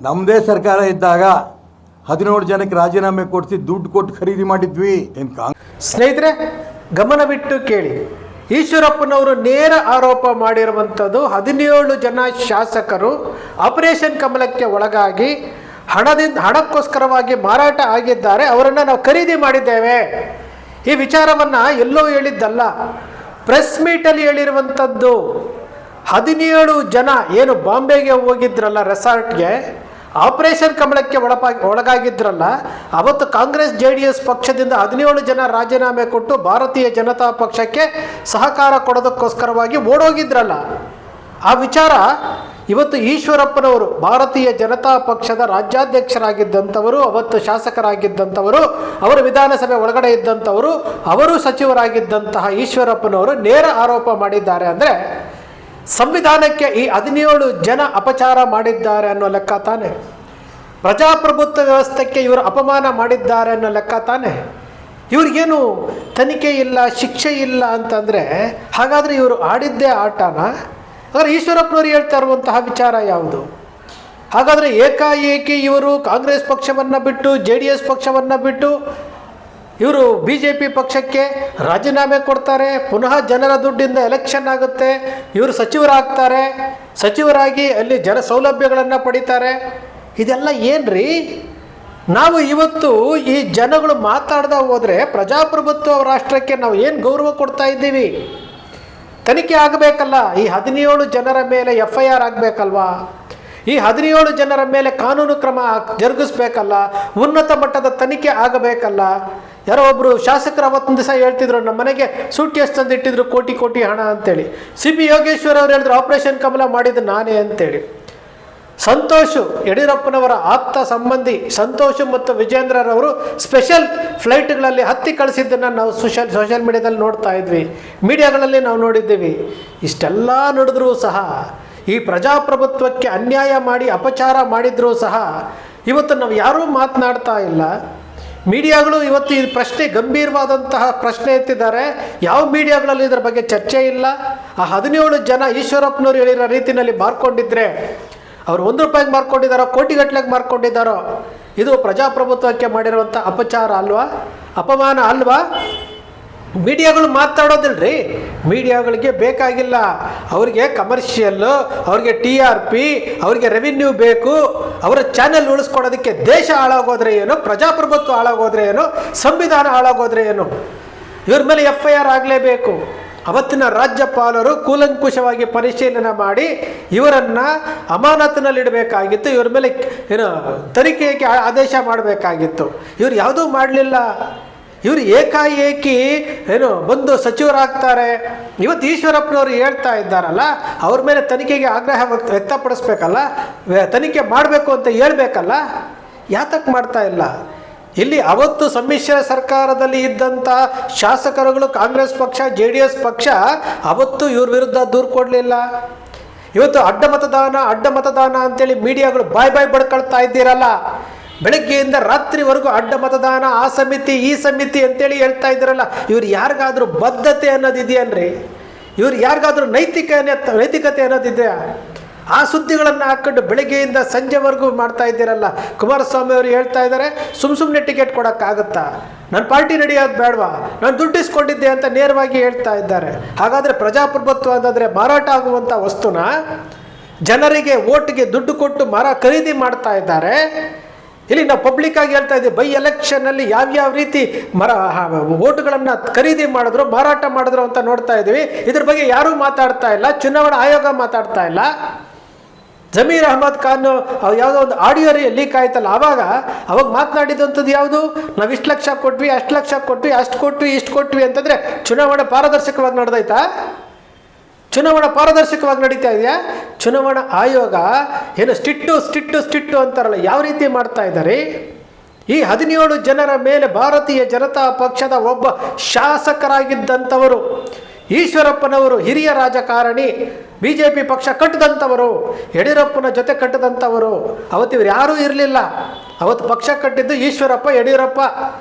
ನಮ್ಮದೇ ಸರ್ಕಾರ ಇದ್ದಾಗ 17 ಜನಕ್ಕೆ ರಾಜೀನಾಮೆ ಕೊಡಿಸಿ ದುಡ್ಡು ಕೊಟ್ಟು ಖರೀದಿ ಮಾಡಿದ್ವಿ. ಸ್ನೇಹಿತರೆ, ಗಮನವಿಟ್ಟು ಕೇಳಿ. ಈಶ್ವರಪ್ಪನವರು ನೇರ ಆರೋಪ ಮಾಡಿರುವಂಥದ್ದು 17 ಜನ ಶಾಸಕರು ಆಪರೇಷನ್ ಕಮಲಕ್ಕೆ ಒಳಗಾಗಿ ಹಣಕ್ಕೋಸ್ಕರವಾಗಿ ಮಾರಾಟ ಆಗಿದ್ದಾರೆ, ಅವರನ್ನು ನಾವು ಖರೀದಿ ಮಾಡಿದ್ದೇವೆ. ಈ ವಿಚಾರವನ್ನು ಎಲ್ಲೋ ಹೇಳಿದ್ದಲ್ಲ, ಪ್ರೆಸ್ ಮೀಟಲ್ಲಿ ಹೇಳಿರುವಂಥದ್ದು. 17 ಜನ ಏನು ಬಾಂಬೆಗೆ ಹೋಗಿದ್ರಲ್ಲ, ರೆಸಾರ್ಟ್ಗೆ, ಆಪರೇಷನ್ ಕಮಲಕ್ಕೆ ಒಳಗಾಗಿದ್ರಲ್ಲ, ಅವತ್ತು ಕಾಂಗ್ರೆಸ್ JDS ಪಕ್ಷದಿಂದ 17 ಜನ ರಾಜೀನಾಮೆ ಕೊಟ್ಟು ಭಾರತೀಯ ಜನತಾ ಪಕ್ಷಕ್ಕೆ ಸಹಕಾರ ಕೊಡೋದಕ್ಕೋಸ್ಕರವಾಗಿ ಓಡೋಗಿದ್ರಲ್ಲ. ಆ ವಿಚಾರ ಇವತ್ತು ಈಶ್ವರಪ್ಪನವರು ಭಾರತೀಯ ಜನತಾ ಪಕ್ಷದ ರಾಜ್ಯಾಧ್ಯಕ್ಷರಾಗಿದ್ದಂಥವರು, ಅವತ್ತು ಶಾಸಕರಾಗಿದ್ದಂಥವರು, ಅವರು ವಿಧಾನಸಭೆ ಒಳಗಡೆ ಇದ್ದಂಥವರು, ಅವರು ಸಚಿವರಾಗಿದ್ದಂತಹ ಈಶ್ವರಪ್ಪನವರು ನೇರ ಆರೋಪ ಮಾಡಿದ್ದಾರೆ. ಅಂದರೆ ಸಂವಿಧಾನಕ್ಕೆ ಈ 17 ಜನ ಅಪಚಾರ ಮಾಡಿದ್ದಾರೆ ಅನ್ನೋ ಲೆಕ್ಕ ತಾನೆ. ಪ್ರಜಾಪ್ರಭುತ್ವ ವ್ಯವಸ್ಥೆಗೆ ಇವರು ಅಪಮಾನ ಮಾಡಿದ್ದಾರೆ ಅನ್ನೋ ಲೆಕ್ಕ ತಾನೆ. ಇವ್ರಿಗೇನು ತನಿಖೆ ಇಲ್ಲ, ಶಿಕ್ಷೆ ಇಲ್ಲ ಅಂತಂದರೆ ಹಾಗಾದರೆ ಇವರು ಆಡಿದ್ದೇ ಆಟನ? ಹಾಗಾದರೆ ಈಶ್ವರಪ್ಪನವರು ಹೇಳ್ತಾ ಇರುವಂತಹ ವಿಚಾರ ಯಾವುದು? ಹಾಗಾದರೆ ಏಕಾಏಕಿ ಇವರು ಕಾಂಗ್ರೆಸ್ ಪಕ್ಷವನ್ನು ಬಿಟ್ಟು JDS ಪಕ್ಷವನ್ನು ಬಿಟ್ಟು ಇವರು BJP ಪಕ್ಷಕ್ಕೆ ರಾಜೀನಾಮೆ ಕೊಡ್ತಾರೆ, ಪುನಃ ಜನರ ದುಡ್ಡಿಂದ ಎಲೆಕ್ಷನ್ ಆಗುತ್ತೆ, ಇವರು ಸಚಿವರಾಗ್ತಾರೆ, ಸಚಿವರಾಗಿ ಅಲ್ಲಿ ಜನ ಸೌಲಭ್ಯಗಳನ್ನು ಪಡಿತಾರೆ. ಇದೆಲ್ಲ ಏನ್ರಿ? ನಾವು ಇವತ್ತು ಈ ಜನಗಳು ಮಾತಾಡ್ದ ಹೋದರೆ ಪ್ರಜಾಪ್ರಭುತ್ವ ರಾಷ್ಟ್ರಕ್ಕೆ ನಾವು ಏನು ಗೌರವ ಕೊಡ್ತಾ ಇದ್ದೀವಿ? ತನಿಖೆ ಆಗಬೇಕಲ್ಲ, ಈ 17 ಜನರ ಮೇಲೆ FIR ಆಗಬೇಕಲ್ವಾ? ಈ 17 ಜನರ ಮೇಲೆ ಕಾನೂನು ಕ್ರಮ ಜರುಗಿಸ್ಬೇಕಲ್ಲ, ಉನ್ನತ ಮಟ್ಟದ ತನಿಖೆ ಆಗಬೇಕಲ್ಲ. ಯಾರೋ ಒಬ್ಬರು ಶಾಸಕರು ಅವತ್ತೊಂದು ದಿವಸ ಹೇಳ್ತಿದ್ರು, ನಮ್ಮ ಮನೆಗೆ ಸೂಟ್ ಕೇಸ್ ತಂದಿಟ್ಟಿದ್ರು ಕೋಟಿ ಹಣ ಅಂತೇಳಿ. CP ಯೋಗೇಶ್ವರ್ ಅವರು ಹೇಳಿದ್ರು ಆಪರೇಷನ್ ಕಮಲ ಮಾಡಿದ್ದು ನಾನೇ ಅಂತೇಳಿ. ಸಂತೋಷ್, ಯಡಿಯೂರಪ್ಪನವರ ಆಪ್ತ ಸಂಬಂಧಿ ಸಂತೋಷ್ ಮತ್ತು ವಿಜೇಂದ್ರರವರು ಸ್ಪೆಷಲ್ ಫ್ಲೈಟ್ಗಳಲ್ಲಿ ಹತ್ತಿ ಕಳಿಸಿದ್ದನ್ನು ನಾವು ಸೋಷಿಯಲ್ ಮೀಡಿಯಾದಲ್ಲಿ ನೋಡ್ತಾ ಇದ್ವಿ, ಮೀಡಿಯಾಗಳಲ್ಲಿ ನಾವು ನೋಡಿದ್ದೀವಿ. ಇಷ್ಟೆಲ್ಲ ನಡೆದರೂ ಸಹ, ಈ ಪ್ರಜಾಪ್ರಭುತ್ವಕ್ಕೆ ಅನ್ಯಾಯ ಮಾಡಿ ಅಪಚಾರ ಮಾಡಿದರೂ ಸಹ ಇವತ್ತು ನಾವು ಯಾರೂ ಮಾತನಾಡ್ತಾ ಇಲ್ಲ. ಮೀಡಿಯಾಗಳು ಇವತ್ತು ಈ ಪ್ರಶ್ನೆ ಗಂಭೀರವಾದಂತಹ ಪ್ರಶ್ನೆ ಎತ್ತಿದ್ದಾರೆ. ಯಾವ ಮೀಡಿಯಾಗಳಲ್ಲಿ ಇದರ ಬಗ್ಗೆ ಚರ್ಚೆ ಇಲ್ಲ. ಆ 17 ಜನ ಈಶ್ವರಪ್ಪನವರು ಹೇಳಿರೋ ರೀತಿಯಲ್ಲಿ ಮಾರ್ಕೊಂಡಿದ್ರೆ, ಅವರು ₹1 ಮಾರ್ಕೊಂಡಿದ್ದಾರೋ, ಕೋಟಿಗಟ್ಟಲೆಗೆ ಮಾರ್ಕೊಂಡಿದ್ದಾರೋ, ಇದು ಪ್ರಜಾಪ್ರಭುತ್ವಕ್ಕೆ ಮಾಡಿರುವಂಥ ಅಪಚಾರ ಅಲ್ವಾ? ಅಪಮಾನ ಅಲ್ವಾ? ಮೀಡಿಯಾಗಳು ಮಾತಾಡೋದಿಲ್ರಿ. ಮೀಡಿಯಾಗಳಿಗೆ ಬೇಕಾಗಿಲ್ಲ, ಅವರಿಗೆ ಕಮರ್ಷಿಯಲ್ಲು, ಅವ್ರಿಗೆ TRP, ಅವರಿಗೆ ರೆವಿನ್ಯೂ ಬೇಕು. ಅವರ ಚಾನೆಲ್ ಉಳಿಸ್ಕೊಡೋದಕ್ಕೆ ದೇಶ ಹಾಳಾಗೋದ್ರೆ ಏನು, ಪ್ರಜಾಪ್ರಭುತ್ವ ಹಾಳಾಗೋದ್ರೆ ಏನು, ಸಂವಿಧಾನ ಹಾಳಾಗೋದ್ರೆ ಏನು? ಇವ್ರ ಮೇಲೆ FIR ಆಗಲೇಬೇಕು. ಅವತ್ತಿನ ರಾಜ್ಯಪಾಲರು ಕೂಲಂಕುಷವಾಗಿ ಪರಿಶೀಲನೆ ಮಾಡಿ ಇವರನ್ನು ಅಮಾನತಿನಲ್ಲಿಡಬೇಕಾಗಿತ್ತು. ಇವ್ರ ಮೇಲೆ ಏನು ತನಿಖೆಗೆ ಆದೇಶ ಮಾಡಬೇಕಾಗಿತ್ತು. ಇವ್ರು ಯಾವುದೂ ಮಾಡಲಿಲ್ಲ. ಇವರು ಏಕಾಏಕಿ ಏನು ಬಂದು ಸಚಿವರಾಗ್ತಾರೆ. ಇವತ್ತು ಈಶ್ವರಪ್ಪನವರು ಹೇಳ್ತಾ ಇದ್ದಾರಲ್ಲ, ಅವ್ರ ಮೇಲೆ ತನಿಖೆಗೆ ಆಗ್ರಹ ವ್ಯಕ್ತಪಡಿಸ್ಬೇಕಲ್ಲ, ತನಿಖೆ ಮಾಡಬೇಕು ಅಂತ ಹೇಳ್ಬೇಕಲ್ಲ. ಯಾತಕ್ಕೆ ಮಾಡ್ತಾ ಇಲ್ಲ? ಇಲ್ಲಿ ಅವತ್ತು ಸಮ್ಮಿಶ್ರ ಸರ್ಕಾರದಲ್ಲಿ ಇದ್ದಂಥ ಶಾಸಕರುಗಳು ಕಾಂಗ್ರೆಸ್ ಪಕ್ಷ JDS ಪಕ್ಷ ಅವತ್ತು ಇವ್ರ ವಿರುದ್ಧ ದೂರು ಕೊಡಲಿಲ್ಲ. ಇವತ್ತು ಅಡ್ಡ ಮತದಾನ ಅಂತೇಳಿ ಮೀಡಿಯಾಗಳು ಬಾಯ್ ಬಡ್ಕೊಳ್ತಾ ಇದ್ದೀರಲ್ಲ. ಬೆಳಗ್ಗೆಯಿಂದ ರಾತ್ರಿವರೆಗೂ ಅಡ್ಡ ಮತದಾನ, ಆ ಸಮಿತಿ ಈ ಸಮಿತಿ ಅಂತೇಳಿ ಹೇಳ್ತಾ ಇದ್ದೀರಲ್ಲ. ಇವ್ರು ಯಾರಿಗಾದ್ರೂ ಬದ್ಧತೆ ಅನ್ನೋದು ಇದೆಯನ್ರಿ? ಇವ್ರು ಯಾರಿಗಾದ್ರೂ ನೈತಿಕತೆ ಅನ್ನೋದಿದೆಯಾ? ಆ ಸುದ್ದಿಗಳನ್ನು ಹಾಕ್ಕೊಂಡು ಬೆಳಗ್ಗೆಯಿಂದ ಸಂಜೆವರೆಗೂ ಮಾಡ್ತಾ ಇದ್ದೀರಲ್ಲ. ಕುಮಾರಸ್ವಾಮಿ ಅವರು ಹೇಳ್ತಾ ಇದ್ದಾರೆ, ಸುಮ್ಮನೆ ಟಿಕೆಟ್ ಕೊಡೋಕ್ಕಾಗುತ್ತಾ? ನನ್ನ ಪಾರ್ಟಿ ನಡೆಯೋದು ಬೇಡವಾ? ನಾನು ದುಡ್ಡಿಸ್ಕೊಂಡಿದ್ದೆ ಅಂತ ನೇರವಾಗಿ ಹೇಳ್ತಾ ಇದ್ದಾರೆ. ಹಾಗಾದರೆ ಪ್ರಜಾಪ್ರಭುತ್ವ ಅಂತಂದರೆ ಮಾರಾಟ ಆಗುವಂಥ ವಸ್ತುನ ಜನರಿಗೆ ಓಟ್ಗೆ ದುಡ್ಡು ಕೊಟ್ಟು ಖರೀದಿ ಮಾಡ್ತಾ ಇದ್ದಾರೆ. ಇಲ್ಲಿ ನಾವು ಪಬ್ಲಿಕ್ ಆಗಿ ಹೇಳ್ತಾ ಇದ್ದೀವಿ, ಬೈ ಎಲೆಕ್ಷನ್ನಲ್ಲಿ ಯಾವ್ಯಾವ ರೀತಿ ಓಟುಗಳನ್ನು ಖರೀದಿ ಮಾಡಿದ್ರು, ಮಾರಾಟ ಮಾಡಿದ್ರು ಅಂತ ನೋಡ್ತಾ ಇದ್ದೀವಿ. ಇದ್ರ ಬಗ್ಗೆ ಯಾರೂ ಮಾತಾಡ್ತಾ ಇಲ್ಲ. ಚುನಾವಣಾ ಆಯೋಗ ಮಾತಾಡ್ತಾ ಇಲ್ಲ. ಜಮೀರ್ ಅಹಮದ್ ಖಾನ್ ಯಾವುದೋ ಒಂದು ಆಡಿಯೋ ಲೀಕ್ ಆಯ್ತಲ್ಲ, ಅವಾಗ ಮಾತನಾಡಿದಂಥದ್ದು ಯಾವುದು? ನಾವು ಇಷ್ಟು ಲಕ್ಷ ಕೊಟ್ವಿ, ಅಷ್ಟು ಲಕ್ಷ ಕೊಟ್ವಿ, ಅಷ್ಟು ಕೊಟ್ವಿ, ಇಷ್ಟು ಕೊಟ್ವಿ ಅಂತಂದರೆ ಚುನಾವಣೆ ಪಾರದರ್ಶಕವಾಗಿ ನಡೆದೈತಾ? ಚುನಾವಣಾ ಪಾರದರ್ಶಕವಾಗಿ ನಡೀತಾ ಇದೆಯಾ? ಚುನಾವಣಾ ಆಯೋಗ ಏನು ಸ್ಟಿಟ್ಟು ಅಂತಾರಲ್ಲ, ಯಾವ ರೀತಿ ಮಾಡ್ತಾ ಇದ್ದಾರೆ? ಈ 17 ಜನರ ಮೇಲೆ ಭಾರತೀಯ ಜನತಾ ಪಕ್ಷದ ಒಬ್ಬ ಶಾಸಕರಾಗಿದ್ದಂಥವರು, ಈಶ್ವರಪ್ಪನವರು ಹಿರಿಯ ರಾಜಕಾರಣಿ, BJP ಪಕ್ಷ ಕಟ್ಟಿದಂಥವರು, ಯಡಿಯೂರಪ್ಪನ ಜೊತೆ ಕಟ್ಟಿದಂಥವರು. ಅವತ್ತು ಇವರು ಯಾರೂ ಇರಲಿಲ್ಲ. ಅವತ್ತು ಪಕ್ಷ ಕಟ್ಟಿದ್ದು ಈಶ್ವರಪ್ಪ, ಯಡಿಯೂರಪ್ಪ,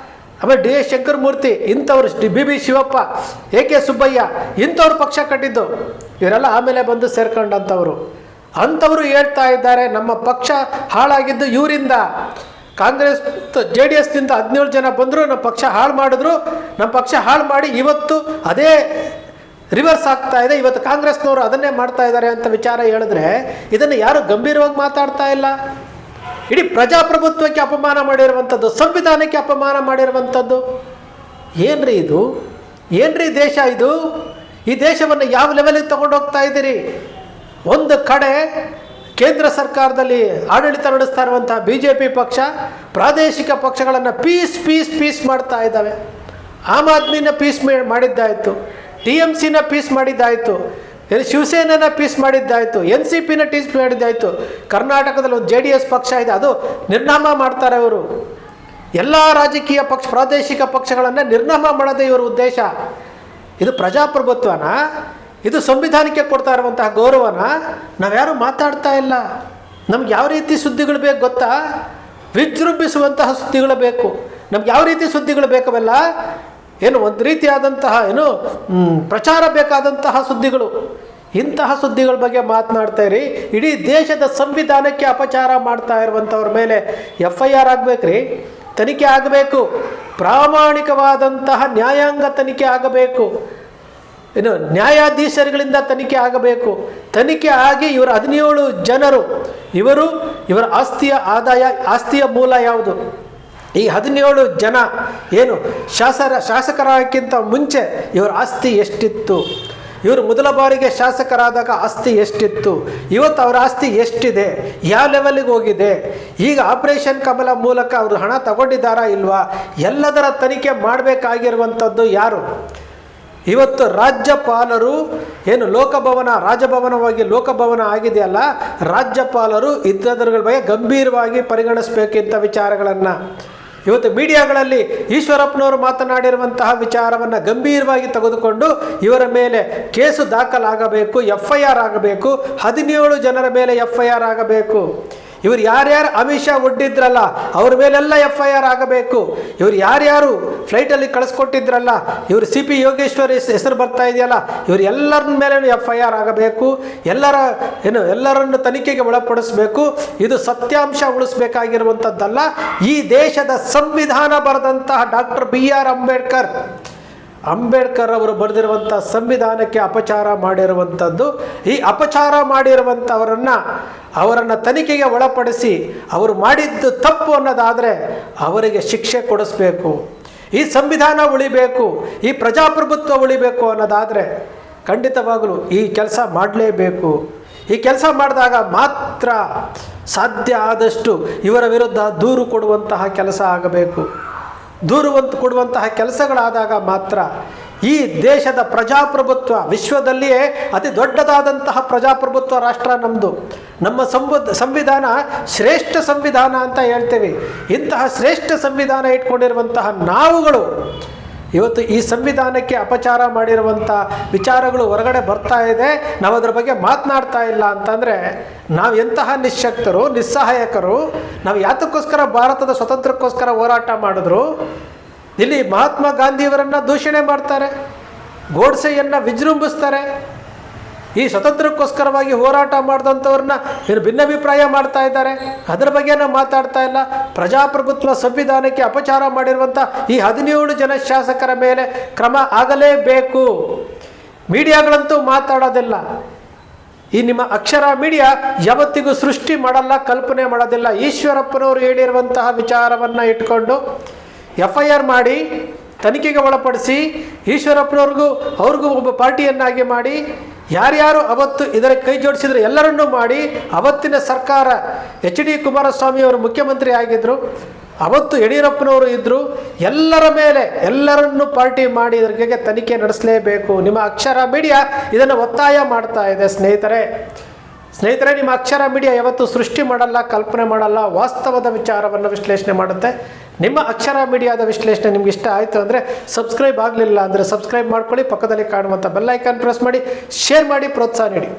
ಆಮೇಲೆ DS ಶಂಕರಮೂರ್ತಿ, ಇಂಥವ್ರು BB ಶಿವಪ್ಪ, AK ಸುಬ್ಬಯ್ಯ, ಇಂಥವ್ರು ಪಕ್ಷ ಕಟ್ಟಿದ್ದು. ಇವರೆಲ್ಲ ಆಮೇಲೆ ಬಂದು ಸೇರ್ಕೊಂಡಂಥವ್ರು. ಅಂಥವರು ಹೇಳ್ತಾ ಇದ್ದಾರೆ ನಮ್ಮ ಪಕ್ಷ ಹಾಳಾಗಿದ್ದು ಇವರಿಂದ. ಕಾಂಗ್ರೆಸ್ JDSನಿಂದ 17 ಜನ ಬಂದರು, ನಮ್ಮ ಪಕ್ಷ ಹಾಳು ಮಾಡಿದ್ರು, ನಮ್ಮ ಪಕ್ಷ ಹಾಳು ಮಾಡಿ ಇವತ್ತು ಅದೇ ರಿವರ್ಸ್ ಆಗ್ತಾ ಇದೆ, ಇವತ್ತು ಕಾಂಗ್ರೆಸ್ನವರು ಅದನ್ನೇ ಮಾಡ್ತಾ ಇದ್ದಾರೆ ಅಂತ ವಿಚಾರ ಹೇಳಿದ್ರೆ ಇದನ್ನು ಯಾರು ಗಂಭೀರವಾಗಿ ಮಾತಾಡ್ತಾ ಇಲ್ಲ. ಇಡೀ ಪ್ರಜಾಪ್ರಭುತ್ವಕ್ಕೆ ಅಪಮಾನ ಮಾಡಿರುವಂಥದ್ದು, ಸಂವಿಧಾನಕ್ಕೆ ಅಪಮಾನ ಮಾಡಿರುವಂಥದ್ದು. ಏನ್ರಿ ಇದು? ಏನ್ರಿ ದೇಶ ಇದು? ಈ ದೇಶವನ್ನು ಯಾವ ಲೆವೆಲಿಗೆ ತಗೊಂಡೋಗ್ತಾ ಇದ್ದೀರಿ? ಒಂದು ಕಡೆ ಕೇಂದ್ರ ಸರ್ಕಾರದಲ್ಲಿ ಆಡಳಿತ ನಡೆಸ್ತಾ ಇರುವಂತಹ BJP ಪಕ್ಷ ಪ್ರಾದೇಶಿಕ ಪಕ್ಷಗಳನ್ನು ಪೀಸ್ ಮಾಡ್ತಾ ಇದ್ದಾವೆ. ಆಮ್ ಆದ್ಮಿನ ಪೀಸ್ ಮಾಡಿದ್ದಾಯಿತು, TMCನ ಪೀಸ್ ಮಾಡಿದ್ದಾಯಿತು, ಶಿವಸೇನೆನ ಪೀಸ್ ಮಾಡಿದ್ದಾಯಿತು, NCPನ ಪೀಸ್ ಮಾಡಿದ್ದಾಯಿತು. ಕರ್ನಾಟಕದಲ್ಲಿ ಒಂದು JDS ಪಕ್ಷ ಇದೆ, ಅದು ನಿರ್ನಾಮ ಮಾಡ್ತಾರೆ ಅವರು. ಎಲ್ಲ ರಾಜಕೀಯ ಪಕ್ಷ ಪ್ರಾದೇಶಿಕ ಪಕ್ಷಗಳನ್ನು ನಿರ್ನಾಮ ಮಾಡೋದೇ ಇವರ ಉದ್ದೇಶ. ಇದು ಪ್ರಜಾಪ್ರಭುತ್ವನ? ಇದು ಸಂವಿಧಾನಕ್ಕೆ ಕೊಡ್ತಾ ಇರುವಂತಹ ಗೌರವನ? ನಾವ್ಯಾರು ಮಾತಾಡ್ತಾ ಇಲ್ಲ. ನಮ್ಗೆ ಯಾವ ರೀತಿ ಸುದ್ದಿಗಳು ಬೇಕು ಗೊತ್ತಾ? ವಿಜೃಂಭಿಸುವಂತಹ ಸುದ್ದಿಗಳು ಬೇಕು. ನಮ್ಗೆ ಯಾವ ರೀತಿ ಸುದ್ದಿಗಳು ಬೇಕವೆಲ್ಲ ಏನು ಒಂದು ರೀತಿಯಾದಂತಹ ಏನು ಪ್ರಚಾರ ಬೇಕಾದಂತಹ ಸುದ್ದಿಗಳು. ಇಂತಹ ಸುದ್ದಿಗಳ ಬಗ್ಗೆ ಮಾತನಾಡ್ತಾ ಇರಿ. ಇಡೀ ದೇಶದ ಸಂವಿಧಾನಕ್ಕೆ ಅಪಚಾರ ಮಾಡ್ತಾ ಇರುವಂಥವ್ರ ಮೇಲೆ FIR ಆಗಬೇಕ್ರಿ, ತನಿಖೆ ಆಗಬೇಕು, ಪ್ರಾಮಾಣಿಕವಾದಂತಹ ನ್ಯಾಯಾಂಗ ತನಿಖೆ ಆಗಬೇಕು, ಏನು ನ್ಯಾಯಾಧೀಶರುಗಳಿಂದ ತನಿಖೆ ಆಗಬೇಕು. ತನಿಖೆ ಆಗಿ ಇವರ 17 ಜನರು ಇವರ ಆಸ್ತಿಯ ಮೂಲ ಯಾವುದು? ಈ 17 ಜನ ಏನು ಶಾಸಕರಾಗಿಂತ ಮುಂಚೆ ಇವರ ಆಸ್ತಿ ಎಷ್ಟಿತ್ತು? ಇವರು ಮೊದಲ ಬಾರಿಗೆ ಶಾಸಕರಾದಾಗ ಆಸ್ತಿ ಎಷ್ಟಿತ್ತು? ಇವತ್ತು ಅವರ ಆಸ್ತಿ ಎಷ್ಟಿದೆ? ಯಾವ ಲೆವೆಲ್ಗೆ ಹೋಗಿದೆ? ಈಗ ಆಪರೇಷನ್ ಕಮಲ ಮೂಲಕ ಅವರು ಹಣ ತಗೊಂಡಿದ್ದಾರಾ ಇಲ್ವಾ? ಎಲ್ಲದರ ತನಿಖೆ ಮಾಡಬೇಕಾಗಿರುವಂಥದ್ದು ಯಾರು? ಇವತ್ತು ರಾಜ್ಯಪಾಲರು ಏನು ರಾಜಭವನವಾಗಿ ಲೋಕಭವನ ಆಗಿದೆಯಲ್ಲ, ರಾಜ್ಯಪಾಲರು ಇದ್ದದ್ರ ಬಗ್ಗೆ ಗಂಭೀರವಾಗಿ ಪರಿಗಣಿಸಬೇಕಿಂತ ವಿಚಾರಗಳನ್ನು ಇವತ್ತು ಮೀಡಿಯಾಗಳಲ್ಲಿ ಈಶ್ವರಪ್ಪನವರು ಮಾತನಾಡಿರುವಂತಹ ವಿಚಾರವನ್ನು ಗಂಭೀರವಾಗಿ ತೆಗೆದುಕೊಂಡು ಇವರ ಮೇಲೆ ಕೇಸು ದಾಖಲಾಗಬೇಕು, FIR ಆಗಬೇಕು, 17 ಜನರ ಮೇಲೆ FIR ಆಗಬೇಕು. ಇವರು ಯಾರ್ಯಾರು ಅಮಿತ್ ಶಾ ಒಡ್ಡಿದ್ರಲ್ಲ ಅವ್ರ ಮೇಲೆಲ್ಲ FIR ಆಗಬೇಕು. ಇವರು ಯಾರ್ಯಾರು ಫ್ಲೈಟಲ್ಲಿ ಕಳಿಸ್ಕೊಟ್ಟಿದ್ರಲ್ಲ, ಇವರು CP ಯೋಗೇಶ್ವರ್ ಹೆಸರು ಬರ್ತಾ ಇದೆಯಲ್ಲ, ಇವರು ಎಲ್ಲರ ಮೇಲೆ FIR ಆಗಬೇಕು. ಎಲ್ಲರನ್ನು ತನಿಖೆಗೆ ಒಳಪಡಿಸಬೇಕು. ಇದು ಸತ್ಯಾಂಶ ಉಳಿಸ್ಬೇಕಾಗಿರುವಂಥದ್ದಲ್ಲ. ಈ ದೇಶದ ಸಂವಿಧಾನ ಬರೆದಂತಹ ಡಾಕ್ಟರ್ BR ಅಂಬೇಡ್ಕರ್ ಅವರು ಬರೆದಿರುವಂಥ ಸಂವಿಧಾನಕ್ಕೆ ಅಪಚಾರ ಮಾಡಿರುವಂಥದ್ದು. ಈ ಅಪಚಾರ ಅವರನ್ನು ತನಿಖೆಗೆ ಒಳಪಡಿಸಿ ಅವರು ಮಾಡಿದ್ದು ತಪ್ಪು ಅನ್ನೋದಾದರೆ ಅವರಿಗೆ ಶಿಕ್ಷೆ ಕೊಡಿಸ್ಬೇಕು. ಈ ಸಂವಿಧಾನ ಉಳಿಬೇಕು, ಈ ಪ್ರಜಾಪ್ರಭುತ್ವ ಉಳಿಬೇಕು ಅನ್ನೋದಾದರೆ ಖಂಡಿತವಾಗಲೂ ಈ ಕೆಲಸ ಮಾಡಲೇಬೇಕು. ಈ ಕೆಲಸ ಮಾಡಿದಾಗ ಮಾತ್ರ ಸಾಧ್ಯ ಆದಷ್ಟು ಇವರ ವಿರುದ್ಧ ದೂರು ಕೊಡುವಂತಹ ಕೆಲಸ ಆಗಬೇಕು. ಕೊಡುವಂತಹ ಕೆಲಸಗಳಾದಾಗ ಮಾತ್ರ ಈ ದೇಶದ ಪ್ರಜಾಪ್ರಭುತ್ವ ವಿಶ್ವದಲ್ಲಿಯೇ ಅತಿ ದೊಡ್ಡದಾದಂತಹ ಪ್ರಜಾಪ್ರಭುತ್ವ ರಾಷ್ಟ್ರ ನಮ್ಮದು. ನಮ್ಮ ಸಂವಿಧಾನ ಶ್ರೇಷ್ಠ ಸಂವಿಧಾನ ಅಂತ ಹೇಳ್ತೇವೆ. ಇಂತಹ ಶ್ರೇಷ್ಠ ಸಂವಿಧಾನ ಇಟ್ಕೊಂಡಿರುವಂತಹ ನಾವುಗಳು ಇವತ್ತು ಈ ಸಂವಿಧಾನಕ್ಕೆ ಅಪಚಾರ ಮಾಡಿರುವಂಥ ವಿಚಾರಗಳು ಹೊರಗಡೆ ಬರ್ತಾ ಇದೆ, ನಾವು ಅದರ ಬಗ್ಗೆ ಮಾತನಾಡ್ತಾ ಇಲ್ಲ ಅಂತಂದರೆ ನಾವು ಎಂತಹ ನಿಶ್ಶಕ್ತರು, ನಿಸ್ಸಹಾಯಕರು. ನಾವು ಯಾತಕ್ಕೋಸ್ಕರ ಭಾರತದ ಸ್ವತಂತ್ರಕ್ಕೋಸ್ಕರ ಹೋರಾಟ ಮಾಡಿದ್ರು? ಇಲ್ಲಿ ಮಹಾತ್ಮ ಗಾಂಧಿಯವರನ್ನು ದೂಷಣೆ ಮಾಡ್ತಾರೆ, ಗೋಡ್ಸೆಯನ್ನು ವಿಜೃಂಭಿಸ್ತಾರೆ. ಈ ಸ್ವತಂತ್ರಕ್ಕೋಸ್ಕರವಾಗಿ ಹೋರಾಟ ಮಾಡಿದಂಥವ್ರನ್ನ ಭಿನ್ನಾಭಿಪ್ರಾಯ ಮಾಡ್ತಾ ಇದ್ದಾರೆ. ಅದರ ಬಗ್ಗೆ ನಾವು ಮಾತಾಡ್ತಾ ಇಲ್ಲ. ಪ್ರಜಾಪ್ರಭುತ್ವ ಸಂವಿಧಾನಕ್ಕೆ ಅಪಚಾರ ಮಾಡಿರುವಂಥ ಈ 17 ಜನ ಶಾಸಕರ ಮೇಲೆ ಕ್ರಮ ಆಗಲೇಬೇಕು. ಮೀಡಿಯಾಗಳಂತೂ ಮಾತಾಡೋದಿಲ್ಲ. ಈ ನಿಮ್ಮ ಅಕ್ಷರ ಮೀಡಿಯಾ ಯಾವತ್ತಿಗೂ ಸೃಷ್ಟಿ ಮಾಡಲ್ಲ, ಕಲ್ಪನೆ ಮಾಡೋದಿಲ್ಲ. ಈಶ್ವರಪ್ಪನವರು ಹೇಳಿರುವಂತಹ ವಿಚಾರವನ್ನು ಇಟ್ಕೊಂಡು FIR ಮಾಡಿ ತನಿಖೆಗೆ ಒಳಪಡಿಸಿ ಅವ್ರಿಗೂ ಒಬ್ಬ ಪಾರ್ಟಿಯನ್ನಾಗಿ ಮಾಡಿ ಯಾರ್ಯಾರು ಅವತ್ತು ಇದರ ಕೈ ಜೋಡಿಸಿದ್ರು ಎಲ್ಲರನ್ನೂ ಮಾಡಿ ಅವತ್ತಿನ ಸರ್ಕಾರ HD ಕುಮಾರಸ್ವಾಮಿ ಅವರು ಮುಖ್ಯಮಂತ್ರಿ ಆಗಿದ್ದರು, ಅವತ್ತು ಯಡಿಯೂರಪ್ಪನವರು ಇದ್ದರು. ಎಲ್ಲರ ಮೇಲೆ ಎಲ್ಲರನ್ನೂ ಪಾರ್ಟಿ ಮಾಡಿ ಇದರಿಗೆ ತನಿಖೆ ನಡೆಸಲೇಬೇಕು. ನಿಮ್ಮ ಅಕ್ಷರ ಮೀಡಿಯಾ ಇದನ್ನು ಒತ್ತಾಯ ಮಾಡ್ತಾ ಇದೆ. ಸ್ನೇಹಿತರೆ, ನಿಮ್ಮ ಅಕ್ಷರ ಮೀಡಿಯಾ ಯಾವತ್ತೂ ಸೃಷ್ಟಿ ಮಾಡಲ್ಲ, ಕಲ್ಪನೆ ಮಾಡಲ್ಲ, ವಾಸ್ತವದ ವಿಚಾರವನ್ನು ವಿಶ್ಲೇಷಣೆ ಮಾಡುತ್ತೆ. ನಿಮ್ಮ ಅಕ್ಷರ ಮೀಡಿಯಾದ ವಿಶ್ಲೇಷಣೆ ನಿಮ್ಗೆ ಇಷ್ಟ ಆಯಿತು ಅಂದರೆ ಸಬ್ಸ್ಕ್ರೈಬ್ ಆಗಲಿಲ್ಲ ಅಂದರೆ ಸಬ್ಸ್ಕ್ರೈಬ್ ಮಾಡ್ಕೊಳ್ಳಿ. ಪಕ್ಕದಲ್ಲಿ ಕಾಣುವಂಥ ಬೆಲ್ ಐಕಾನ್ ಪ್ರೆಸ್ ಮಾಡಿ, ಶೇರ್ ಮಾಡಿ, ಪ್ರೋತ್ಸಾಹ ನೀಡಿ.